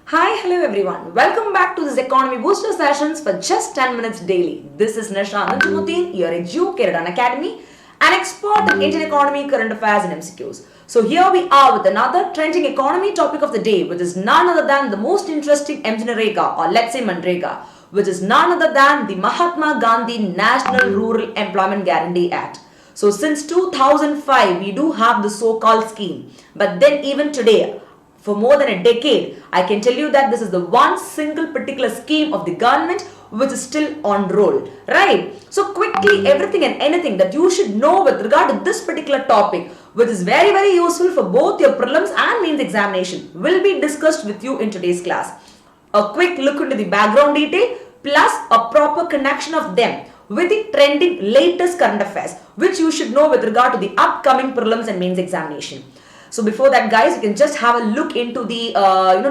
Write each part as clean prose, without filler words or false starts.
Hi, hello everyone. Welcome back to this Economy Booster sessions for just 10 minutes daily. This is Nisha Anandamuthi, your educated on Academy, an expert in Indian economy, current affairs and MCQs. So here we are with another trending economy topic of the day, which is none other than the most interesting MNREGA, or let's say Manrega, which is none other than the Mahatma Gandhi National Rural Employment Guarantee Act. So since 2005, we do have the so-called scheme. But then even today, for more than a decade, I can tell you that this is the one single particular scheme of the government which is still on roll, right? So quickly, everything and anything that you should know with regard to this particular topic, which is very, very useful for both your prelims and mains examination, will be discussed with you in today's class. A quick look into the background detail plus a proper connection of them with the trending latest current affairs, which you should know with regard to the upcoming prelims and mains examination. So before that, guys, you can just have a look into the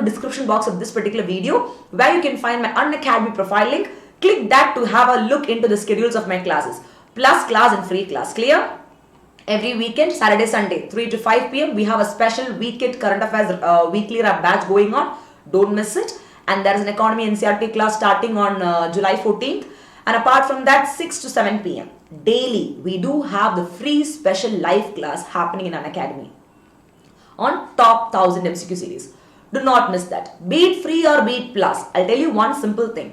description box of this particular video where you can find my Unacademy profile link. Click that to have a look into the schedules of my classes, plus class and free class. Clear? Every weekend, Saturday, Sunday, 3 to 5 p.m. we have a special weekend current affairs weekly rap batch going on. Don't miss it. And there is an economy NCERT class starting on July 14th. And apart from that, 6 to 7 p.m. daily, we do have the free special live class happening in Unacademy on top 1000 MCQ series. Do not miss that. Be it free or be it plus, I'll tell you one simple thing.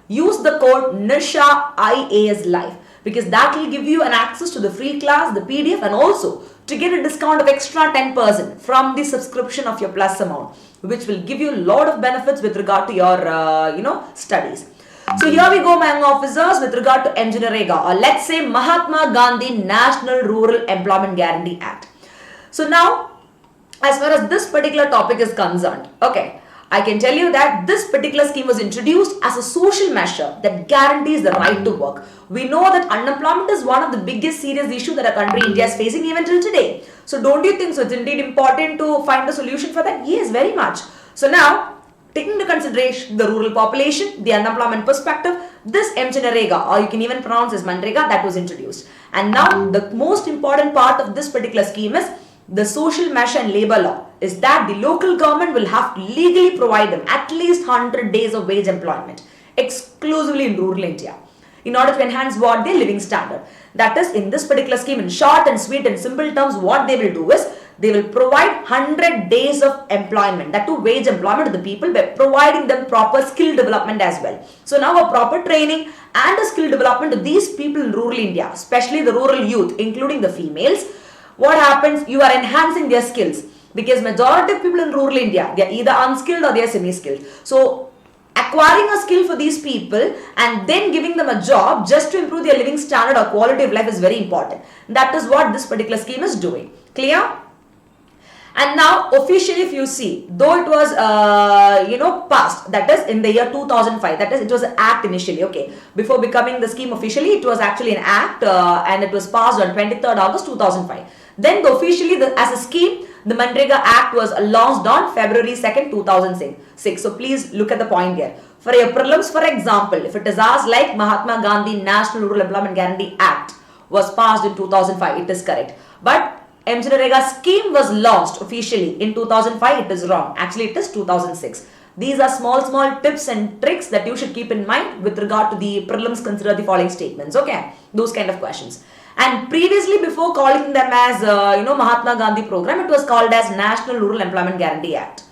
Use the code NISHA IAS Live because that will give you an access to the free class, the PDF, and also to get a discount of extra 10% from the subscription of your plus amount, which will give you a lot of benefits with regard to your studies. So here we go, my young officers, with regard to MNREGA, or let's say Mahatma Gandhi National Rural Employment Guarantee Act. So now, as far as this particular topic is concerned, okay, I can tell you that this particular scheme was introduced as a social measure that guarantees the right to work. We know that unemployment is one of the biggest serious issues that our country India is facing even till today. So don't you think so? It's indeed important to find a solution for that? Yes, very much. So now, taking into consideration the rural population, the unemployment perspective, this MNREGA, or you can even pronounce as Manrega, that was introduced. And now the most important part of this particular scheme is the social measure and labor law is that the local government will have to legally provide them at least 100 days of wage employment exclusively in rural India in order to enhance what their living standard. That is, in this particular scheme, in short and sweet and simple terms, what they will do is they will provide 100 days of employment, that to wage employment to the people by providing them proper skill development as well. So now a proper training and a skill development to these people in rural India, especially the rural youth, including the females. What happens? You are enhancing their skills because majority of people in rural India, they are either unskilled or they are semi-skilled. So acquiring a skill for these people and then giving them a job just to improve their living standard or quality of life is very important. That is what this particular scheme is doing. Clear? And now officially, if you see, though it was passed, that is in the year 2005, that is it was an act initially, okay, before becoming the scheme officially, it was actually an act and it was passed on 23rd August 2005. Then officially as a scheme, the Manrega Act was launched on February 2nd 2006. So please look at the point here. For your prelims, for example, if it is asked like Mahatma Gandhi National Rural Employment Guarantee Act was passed in 2005, it is correct. But MNREGA scheme was launched officially in 2005, it is wrong. Actually, it is 2006. These are small tips and tricks that you should keep in mind with regard to the prelims. Consider the following statements, okay? Those kind of questions. And previously, before calling them as, Mahatma Gandhi program, it was called as National Rural Employment Guarantee Act.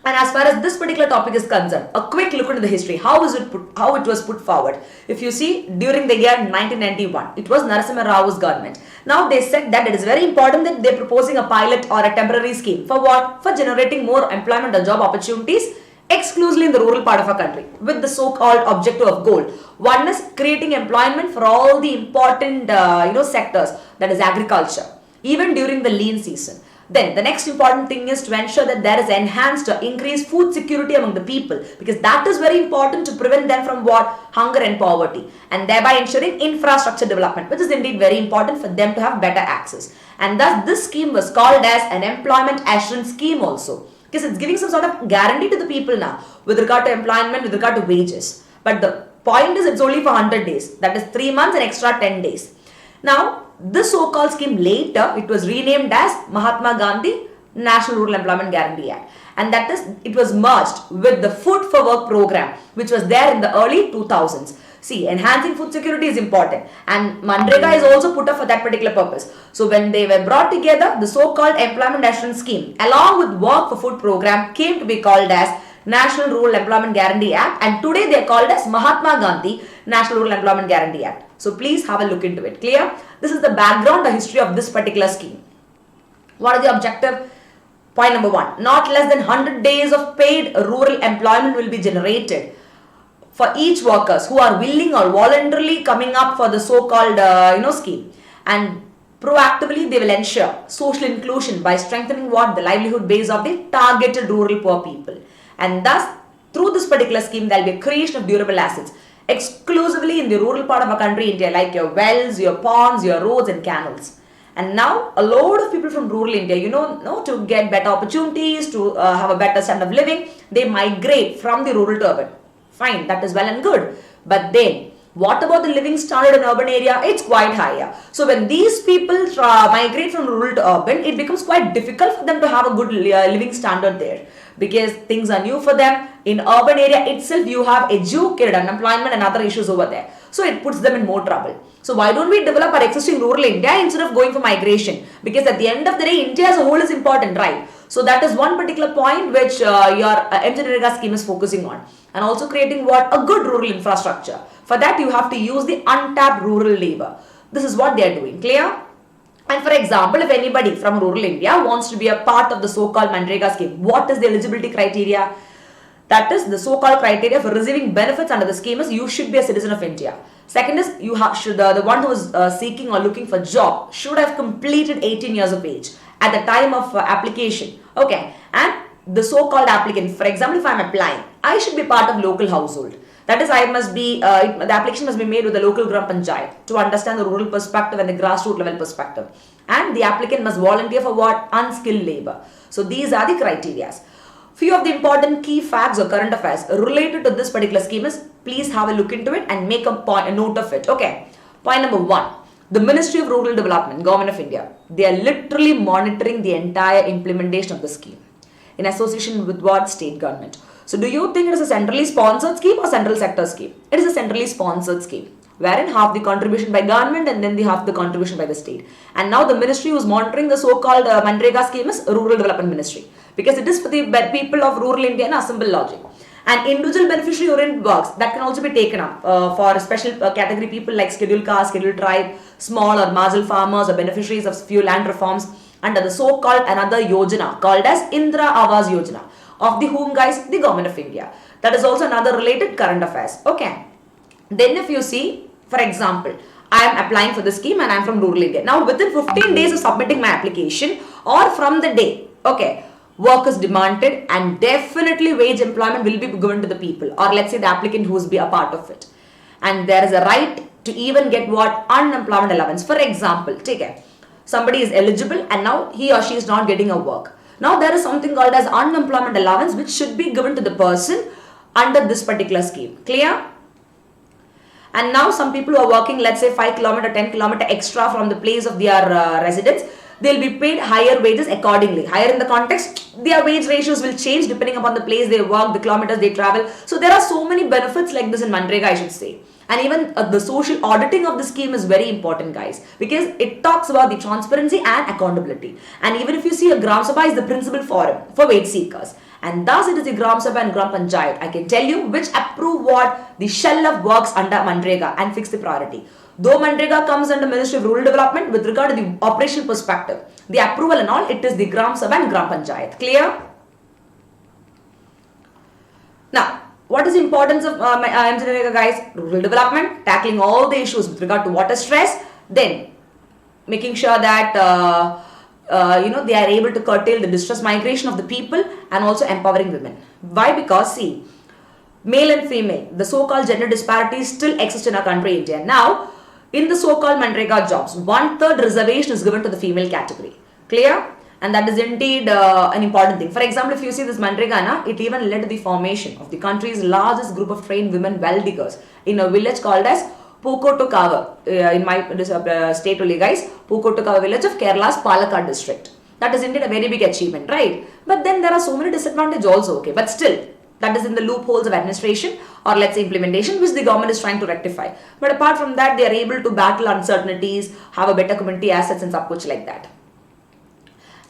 And as far as this particular topic is concerned, a quick look into the history. How it was put forward. If you see, during the year 1991, it was Narasimha Rao's government. Now they said that it is very important that they are proposing a pilot or a temporary scheme. For what? For generating more employment or job opportunities exclusively in the rural part of our country with the so-called objective of goal. One is creating employment for all the important sectors, that is agriculture, even during the lean season. Then the next important thing is to ensure that there is enhanced or increased food security among the people, because that is very important to prevent them from what? Hunger and poverty, and thereby ensuring infrastructure development, which is indeed very important for them to have better access. And thus this scheme was called as an employment assurance scheme also, because it's giving some sort of guarantee to the people now with regard to employment, with regard to wages. But the point is it's only for 100 days, that is 3 months and extra 10 days. Now this so-called scheme later, it was renamed as Mahatma Gandhi National Rural Employment Guarantee Act. And that is, it was merged with the Food for Work program, which was there in the early 2000s. See, enhancing food security is important, and Manrega is also put up for that particular purpose. So when they were brought together, the so-called Employment Assurance Scheme, along with Work for Food program, came to be called as National Rural Employment Guarantee Act, and today they are called as Mahatma Gandhi National Rural Employment Guarantee Act. So please have a look into it. Clear? This is the background, the history of this particular scheme. What is the objective? Point number 1. Not less than 100 days of paid rural employment will be generated for each workers who are willing or voluntarily coming up for the so-called scheme, and proactively they will ensure social inclusion by strengthening the livelihood base of the targeted rural poor people. And thus, through this particular scheme, there will be a creation of durable assets exclusively in the rural part of our country, India, like your wells, your ponds, your roads and canals. And now a lot of people from rural India, to get better opportunities, to have a better standard of living, they migrate from the rural to urban. Fine, that is well and good. But then, what about the living standard in urban area? It's quite higher. So when these people migrate from rural to urban, it becomes quite difficult for them to have a good living standard there, because things are new for them. In urban area itself, you have educated unemployment and other issues over there. So it puts them in more trouble. So why don't we develop our existing rural India instead of going for migration? Because at the end of the day, India as a whole is important, right? So that is one particular point which your MGNREGA scheme is focusing on. And also creating a good rural infrastructure. For that, you have to use the untapped rural labor. This is what they are doing. Clear? And for example, if anybody from rural India wants to be a part of the so-called MGNREGA scheme, what is the eligibility criteria? That is, the so-called criteria for receiving benefits under the scheme is you should be a citizen of India. Second is, the one who is seeking or looking for job should have completed 18 years of age at the time of application. Okay, and the so-called applicant, for example, if I am applying, I should be part of local household. That is, the application must be made with the local Gram Panchayat to understand the rural perspective and the grassroots level perspective. And the applicant must volunteer for unskilled labor. So these are the criteria. Few of the important key facts or current affairs related to this particular scheme is, please have a look into it and make a note of it. Okay. Point number 1. The Ministry of Rural Development, Government of India, they are literally monitoring the entire implementation of the scheme in association with state government. So do you think it is a centrally sponsored scheme or central sector scheme? It is a centrally sponsored scheme, wherein half the contribution by government and then the half the contribution by the state. And now the ministry who is monitoring the so-called MGNREGA scheme is Rural Development Ministry, because it is for the people of rural India in a simple logic. And individual beneficiary oriented works that can also be taken up for special category people like scheduled caste, scheduled tribe, small or marginal farmers or beneficiaries of few land reforms under the so-called another Yojana called as Indra Awas Yojana, of the whom guys, the Government of India. That is also another related current affairs. Okay. Then if you see, for example, I am applying for the scheme and I am from rural India. Now within 15 days of submitting my application or from the day, okay, work is demanded and definitely wage employment will be given to the people, or let's say the applicant who is be a part of it. And there is a right to even get unemployment allowance. For example, take care. Somebody is eligible and now he or she is not getting a work. Now there is something called as unemployment allowance which should be given to the person under this particular scheme. Clear? And now some people who are working, let's say 5 km, 10 km extra from the place of their residence, they'll be paid higher wages accordingly. Higher in the context, their wage ratios will change depending upon the place they work, the kilometers they travel. So there are so many benefits like this in MGNREGA, I should say. And even the social auditing of the scheme is very important, guys, because it talks about the transparency and accountability. And even if you see, a Gram Sabha is the principal forum for wage seekers. And thus it is the Gram Sabha and Gram Panchayat, I can tell you, which approve the shell of works under MGNREGA and fix the priority. Though MGNREGA comes under Ministry of Rural Development, with regard to the operational perspective, the approval and all, it is the Gram Sabha and Gram Panchayat. Clear? Now, what is the importance of MGNREGA, guys? Rural development, tackling all the issues with regard to water stress, then making sure that they are able to curtail the distress migration of the people and also empowering women. Why? Because see, male and female, the so-called gender disparities still exist in our country, India. Now, in the so-called MGNREGA jobs, 1/3 reservation is given to the female category. Clear? And that is indeed an important thing. For example, if you see this MGNREGA, it even led to the formation of the country's largest group of trained women well diggers in a village called as Pookkottukkavu, in my state only, guys, Pookkottukkavu village of Kerala's Palakkad district. That is indeed a very big achievement, right? But then there are so many disadvantages also, okay? But still, that is in the loopholes of administration or let's say implementation, which the government is trying to rectify. But apart from that, they are able to battle uncertainties, have a better community assets and such like that.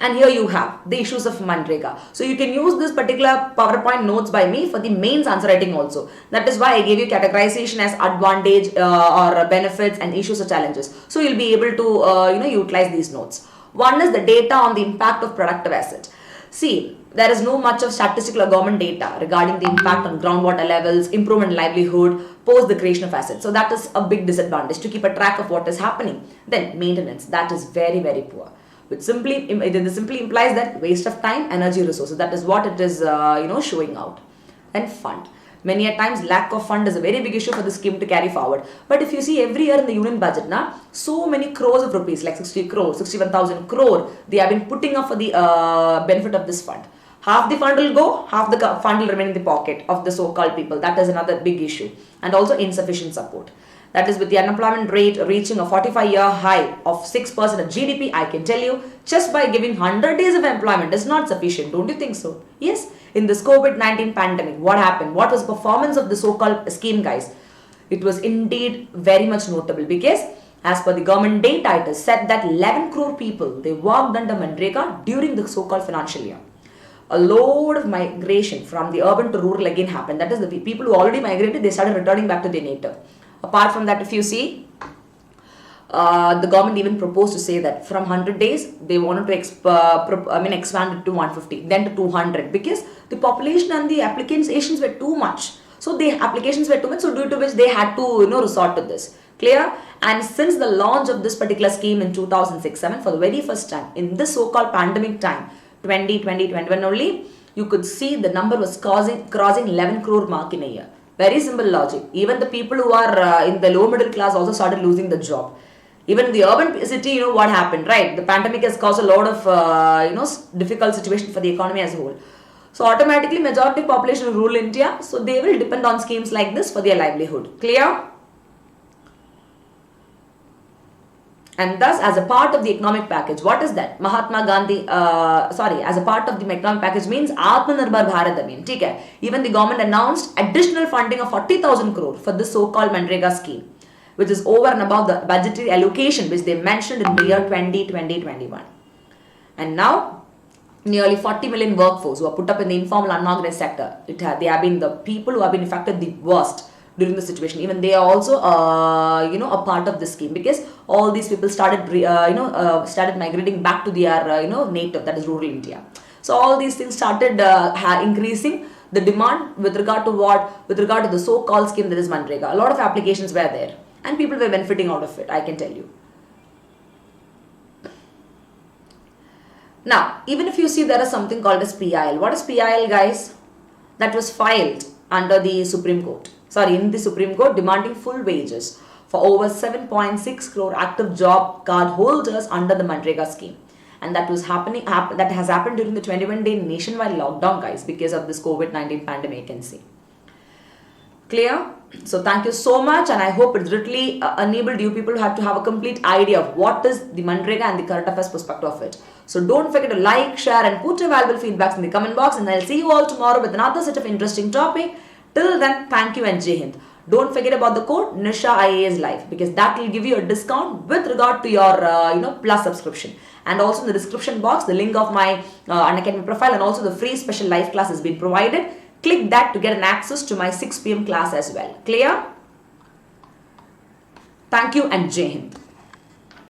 And here you have the issues of Manrega. So you can use this particular PowerPoint notes by me for the mains answer writing also. That is why I gave you categorization as advantage or benefits and issues or challenges. So you'll be able to utilize these notes. One is the data on the impact of productive asset. See, there is no much of statistical or government data regarding the impact on groundwater levels, improvement in livelihood, post the creation of assets. So that is a big disadvantage to keep a track of what is happening. Then maintenance, that is very, very poor. Which simply implies that waste of time, energy, resources. That is what it is, showing out. And fund. Many a times, lack of fund is a very big issue for the scheme to carry forward. But if you see every year in the union budget, so many crores of rupees, like 60 crores, 61,000 crore, they have been putting up for the benefit of this fund. Half the fund will go, half the fund will remain in the pocket of the so-called people. That is another big issue. And also insufficient support. That is with the unemployment rate reaching a 45-year high of 6% of GDP, I can tell you, just by giving 100 days of employment is not sufficient. Don't you think so? Yes, in this COVID-19 pandemic, what happened? What was the performance of the so-called scheme, guys? It was indeed very much notable because as per the government data, it is said that 11 crore people, they worked under Manrega during the so-called financial year. A load of migration from the urban to rural again happened. That is the people who already migrated, they started returning back to their native. Apart from that, if you see, the government even proposed to say that from 100 days, they wanted to expand it to 150, then to 200 because the population and the applications were too much. So the applications were too much, so due to which they had to resort to this. Clear? And since the launch of this particular scheme in 2006-07, for the very first time in this so-called pandemic time, 2020-21 only, you could see the number was crossing 11 crore mark in a year. Very simple logic. Even the people who are in the low middle class also started losing the job. Even in the urban city, what happened, right? The pandemic has caused a lot of, difficult situation for the economy as a whole. So automatically, majority of population in rural India, so they will depend on schemes like this for their livelihood. Clear? And thus, as a part of the economic package, what is that? Mahatma Gandhi, as a part of the economic package means Atmanirbhar Bharat, okay? Even the government announced additional funding of 40,000 crore for this so-called Manrega scheme, which is over and above the budgetary allocation which they mentioned in the year 2020-21. And now, nearly 40 million workforce who are put up in the informal unorganized sector, they have been the people who have been affected the worst during the situation. Even they are also a part of this scheme because all these people started migrating back to their native, that is rural India. So all these things started increasing the demand with regard to the so-called scheme that is Manrega. A lot of applications were there and people were benefiting out of it, I can tell you. Now, even if you see there is something called as PIL. What is PIL, guys? That was filed under the Supreme Court. In the Supreme Court, demanding full wages for over 7.6 crore active job card holders under the Manrega scheme. And that has happened during the 21-day nationwide lockdown, guys, because of this COVID-19 pandemic, you can see. Clear? So thank you so much, and I hope it literally enabled you people to have a complete idea of what is the Manrega and the current affairs perspective of it. So don't forget to like, share and put your valuable feedbacks in the comment box, and I'll see you all tomorrow with another set of interesting topic. Till then, thank you and Jai Hind. Don't forget about the code Nisha IAS Live because that will give you a discount with regard to your Plus subscription. And also in the description box, the link of my Unacademy profile and also the free special live class has been provided. Click that to get an access to my 6 PM class as well. Clear? Thank you and Jai Hind.